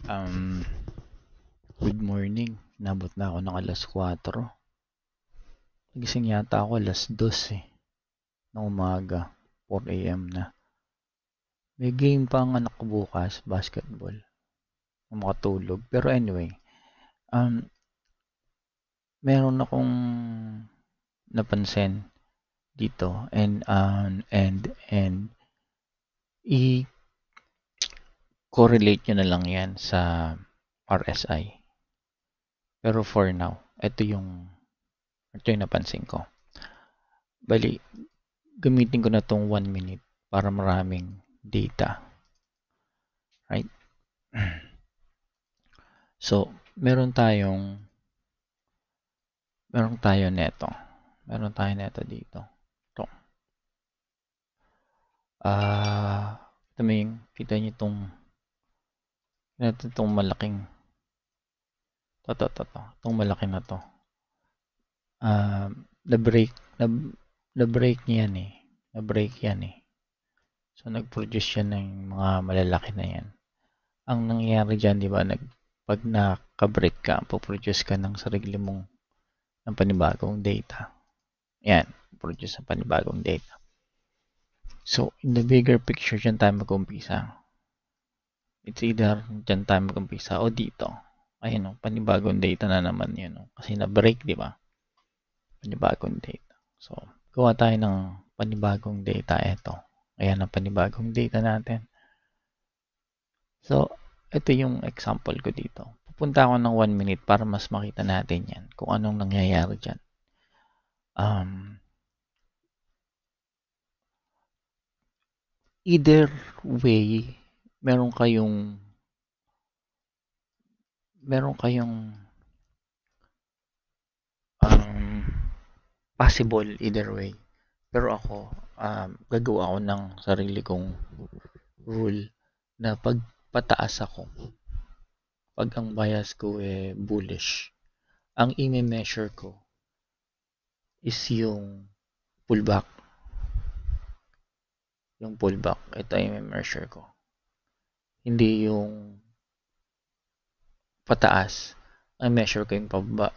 Um, Good morning. Nabot na ako ng alas 4. Nagising yata ako alas 2 ng umaga. 4 a.m. na. May game pa ang anak ko bukas, basketball. Makatulog. Pero anyway, um, meron akong napansin dito and i-correlate nyo na lang yan sa RSI. Pero for now, ito yung napansin ko. Bali, gamitin ko na tong 1 minute para maraming data. Right? So, meron tayo neto. Meron tayo neto dito. Ito. Ito mo yung, kita nyo itong malaking, itong malaki na to. Na-break, na-break niya yan eh. Na-break yan eh. So, nag-produce yan ng mga malalaki na yan. Ang nangyayari dyan, di ba, pag naka-break ka, po-produce ka ng sarili mong ng panibagong data. Yan, produce ng panibagong data. So, in the bigger picture, dyan tayo mag-umpisa. It's either dyan tayo mag-umpisa o dito. Ayun o, panibagong data na naman yun. Kasi na-break, di ba? Panibagong data. So, gawa tayo ng panibagong data. Ito. Ayan ang panibagong data natin. So, ito yung example ko dito. Pupunta ako ng 1 minute para mas makita natin yan. Kung anong nangyayari dyan. Either way, meron kayong possible either way. Pero ako, gagawa ako ng sarili kong rule na pag pataas ako, pag ang bias ko bullish, ang i-measure ko is yung pullback. Yung pullback, ito yung i-measure ko. Hindi yung pataas. Ang measure ko yung pababa.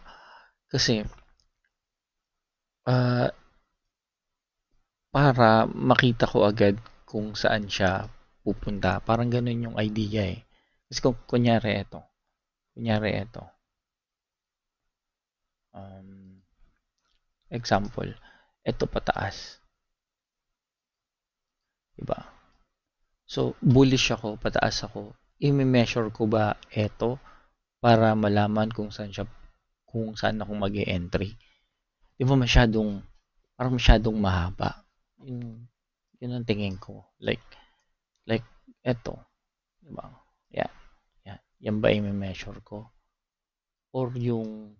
Kasi, para makita ko agad kung saan siya pupunta. Parang ganun yung idea eh. Kasi kung kunyari ito, example, ito pataas. Diba? So, bullish ako, pataas ako. I-measure ko ba ito para malaman kung saan ako mag-e-entry. Di ba parang masyadong mahaba. Yun ang tingin ko. Like eto. Diba? Yan. Yan ba i-measure ko? Or yung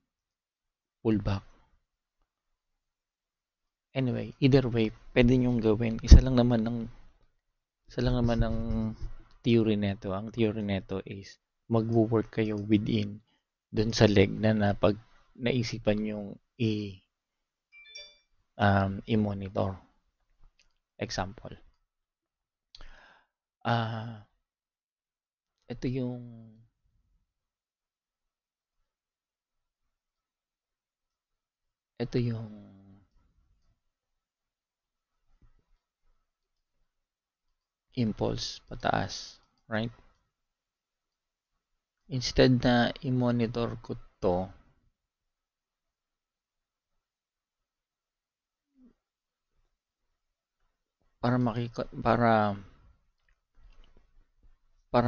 pullback? Anyway, either way, pwede nyong gawin. Isa lang naman ang theory neto. Ang theory neto is magwo-work kayo within dun sa leg na pag naisipan yung i-monitor. Example. Ito yung impulse pataas, right? Instead na i-monitor ko to, para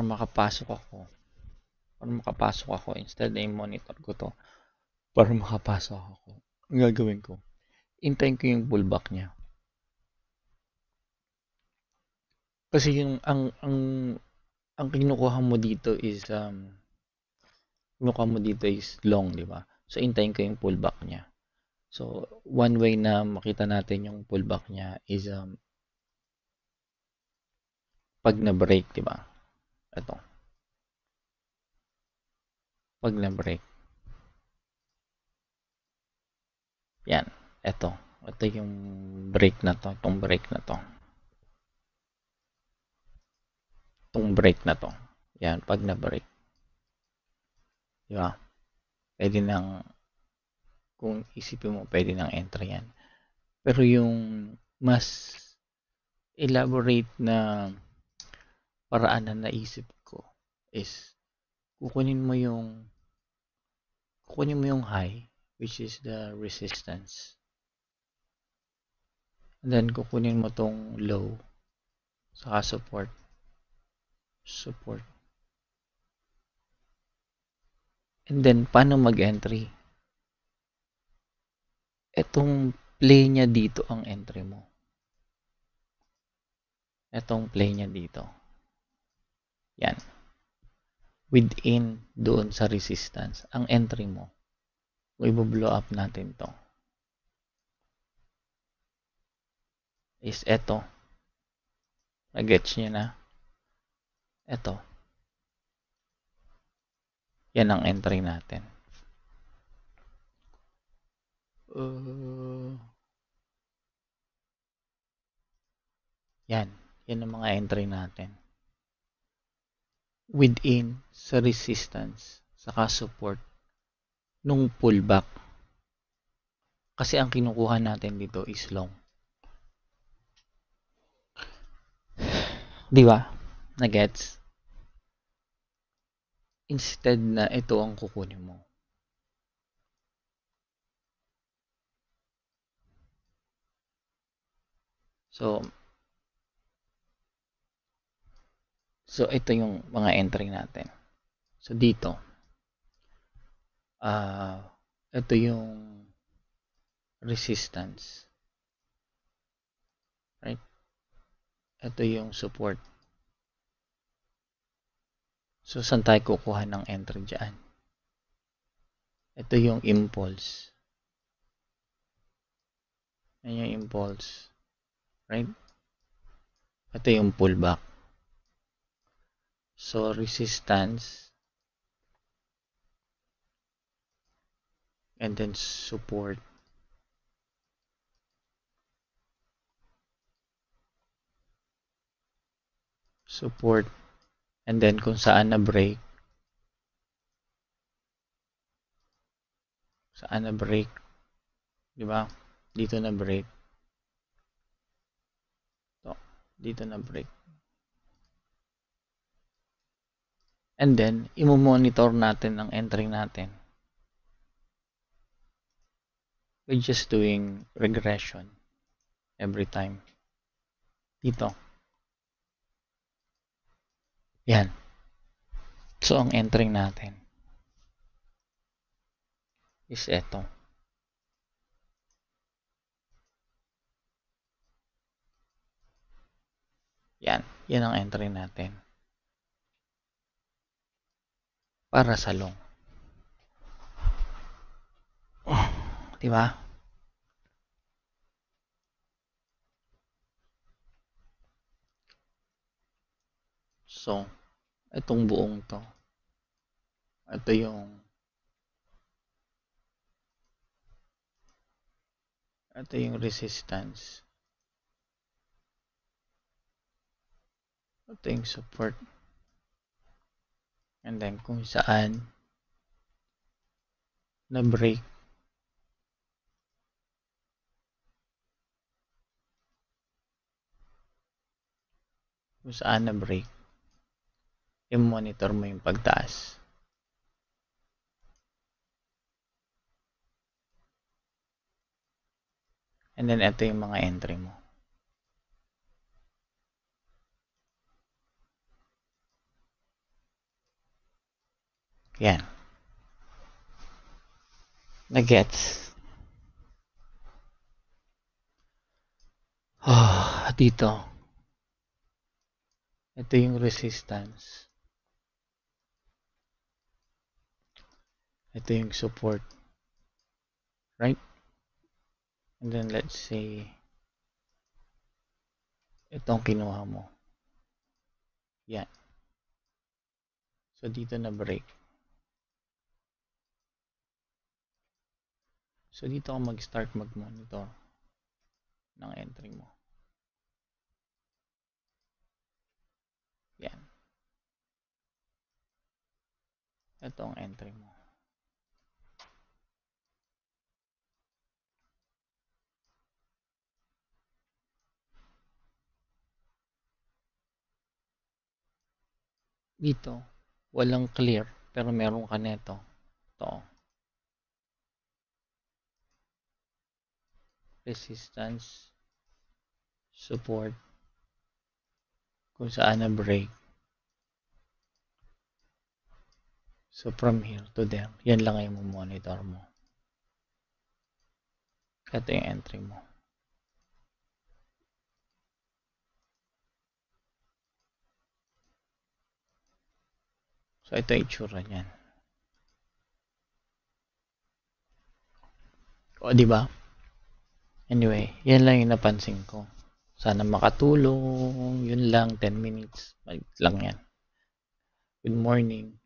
makapasok ako instead na i-monitor ko to, para makapasok ako. Ang gagawin ko, hintayin ko yung pullback niya. Kasi yung ang kinukuha mo dito is long, di ba? So hintayin ko yung pullback niya. So one way na makita natin yung pullback niya is pag na-break, di ba? Ito. Pag na-break. Yan. Ito yung break na to. Itong break na to. Yan, pag na-break. Di ba? Pwede nang, kung isipin mo, pwede nang entry yan. Pero yung mas elaborate na paraan na naisip ko is kukunin mo yung high, which is the resistance. And then kukunin mo tong low, saka support. And then paano mag-entry? Etong play niya dito ang entry mo. Etong play niya dito. Yan. Within doon sa resistance, ang entry mo. Kung i-blow up natin to, is eto. Nag-gets niya na. Eto. Yan ang entry natin. Yan. Yan ang mga entry natin. Within sa resistance, saka support, nung pullback. Kasi ang kinukuha natin dito is long. Di ba? Na-gets? Instead na ito ang kukunin mo. So ito yung mga entry natin. So dito, ito yung resistance. Right? Ito yung support. So saan tayo kukuha ng entry dyan? Ito yung impulse. Yan yung impulse. Right? Ito yung pullback. So resistance and then support. Support and then kung saan na break. Saan na break? 'Di ba? Dito na break. So, dito na break. And then, i-monitor natin ang entry natin. We're just doing regression every time. Dito. Yan. So, ang entry natin is eto. Yan. Yan ang entry natin. Para sa long. Diba? So, itong buong to. Ito yung resistance. Ito yung support. And then, kung saan na break. Kung saan na break. I-monitor mo yung pagtaas. And then, ito yung mga entry mo. Yan. Na-gets? Dito. Ito yung resistance. Ito yung support. Right? And then, let's say, itong kinuha mo. Yan. So, dito na break. So, dito ako mag-start mag-monitor ng entry mo. Yan. Ito ang entry mo. Dito, walang clear, pero meron ka neto. Ito, resistance, support, kung saan na break. So from here to there, yan lang yung monitor mo. Ito yung entry mo. So ito yung itsura niyan. O di ba? Anyway, yan lang yung napansin ko. Sana makatulong. Yun lang, 10 minutes. Balik lang yan. Good morning.